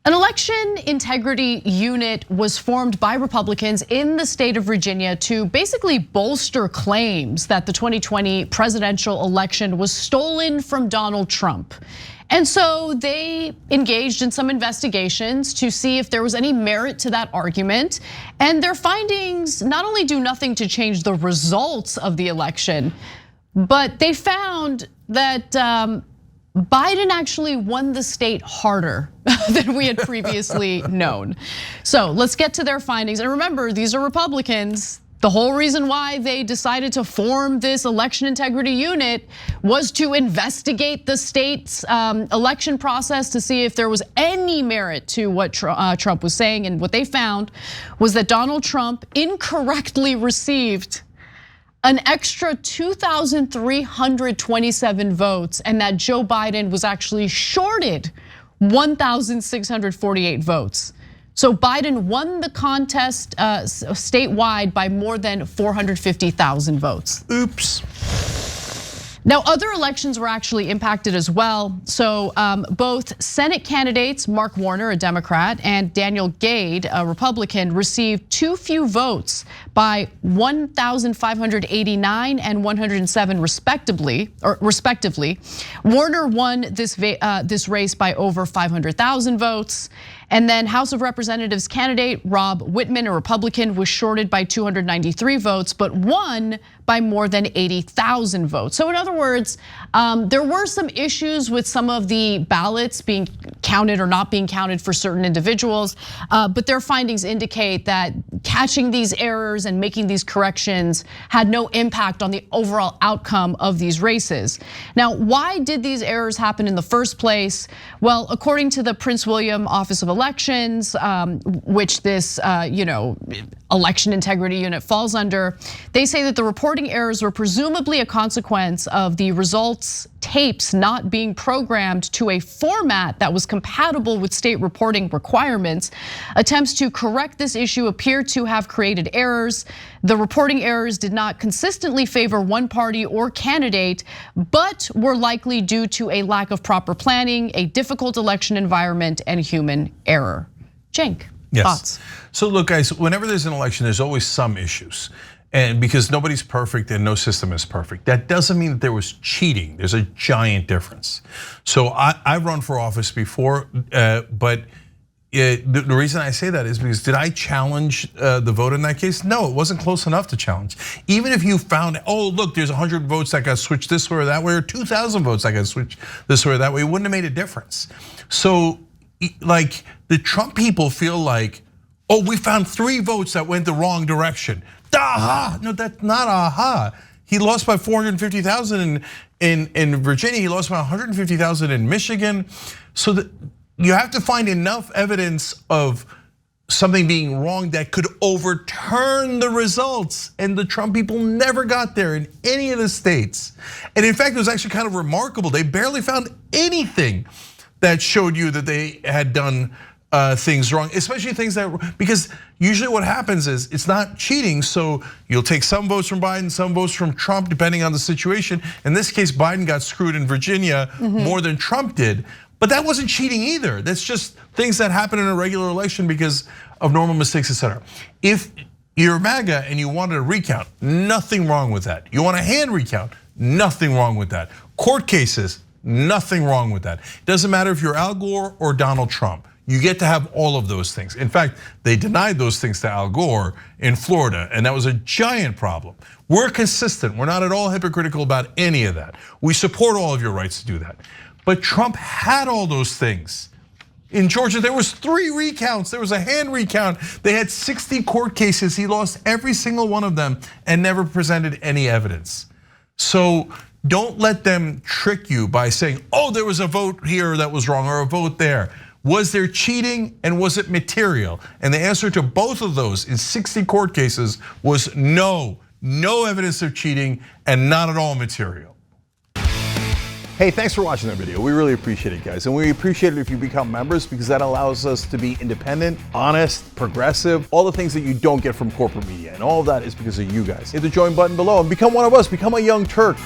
An election integrity unit was formed by Republicans in the state of Virginia to basically bolster claims that the 2020 presidential election was stolen from Donald Trump. And so they engaged in some investigations to see if there was any merit to that argument. And their findings not only do nothing to change the results of the election, but they found that Biden actually won the state harder than we had previously known. So let's get to their findings. And remember, these are Republicans. The whole reason why they decided to form this election integrity unit was to investigate the state's election process to see if there was any merit to what Trump was saying. And what they found was that Donald Trump incorrectly received an extra 2,327 votes, and that Joe Biden was actually shorted 1,648 votes. So Biden won the contest statewide by more than 450,000 votes. Oops. Now, other elections were actually impacted as well. So both Senate candidates, Mark Warner, a Democrat, and Daniel Gade, a Republican, received too few votes by 1,589 and 107 respectively. Warner won this race by over 500,000 votes. And then House of Representatives candidate Rob Whitman, a Republican, was shorted by 293 votes, but won by more than 80,000 votes. So in other words, there were some issues with some of the ballots being counted or not being counted for certain individuals, but their findings indicate that catching these errors and making these corrections had no impact on the overall outcome of these races. Now, why did these errors happen in the first place? Well, according to the Prince William Office of Elections, which this election integrity unit falls under, they say that the reporting errors were presumably a consequence of the results tapes not being programmed to a format that was compatible with state reporting requirements. Attempts to correct this issue appear to have created errors. The reporting errors did not consistently favor one party or candidate, but were likely due to a lack of proper planning, a difficult election environment, and human error. Cenk, yes. Thoughts? So look, guys, whenever there's an election, there's always some issues. And because nobody's perfect and no system is perfect. That doesn't mean that there was cheating. There's a giant difference. So I've run for office before, but the reason I say that is because did I challenge the vote in that case? No, it wasn't close enough to challenge. Even if you found, oh, look, there's 100 votes that got switched this way or that way, or 2,000 votes that got switched this way or that way, it wouldn't have made a difference. So like the Trump people feel like, oh, we found 3 votes that went the wrong direction. Aha! No, that's not aha. He lost by 450,000 in Virginia. He lost by 150,000 in Michigan. So that you have to find enough evidence of something being wrong that could overturn the results. And the Trump people never got there in any of the states. And in fact, it was actually kind of remarkable. They barely found anything that showed you that they had done things wrong, especially things that, because usually what happens is it's not cheating. So you'll take some votes from Biden, some votes from Trump, depending on the situation. In this case, Biden got screwed in Virginia more than Trump did. But that wasn't cheating either. That's just things that happen in a regular election because of normal mistakes, etc. If you're MAGA and you wanted a recount, nothing wrong with that. You want a hand recount, nothing wrong with that. Court cases, nothing wrong with that. It doesn't matter if you're Al Gore or Donald Trump. You get to have all of those things. In fact, they denied those things to Al Gore in Florida, and that was a giant problem. We're consistent. We're not at all hypocritical about any of that. We support all of your rights to do that. But Trump had all those things. In Georgia, there was 3 recounts. There was a hand recount. They had 60 court cases. He lost every single one of them and never presented any evidence. So don't let them trick you by saying, oh, there was a vote here that was wrong or a vote there. Was there cheating and was it material? And the answer to both of those in 60 court cases was no. No evidence of cheating and not at all material. Hey, thanks for watching that video. We really appreciate it, guys. And we appreciate it if you become members because that allows us to be independent, honest, progressive, all the things that you don't get from corporate media. And all of that is because of you guys. Hit the join button below and become one of us, become a Young Turk.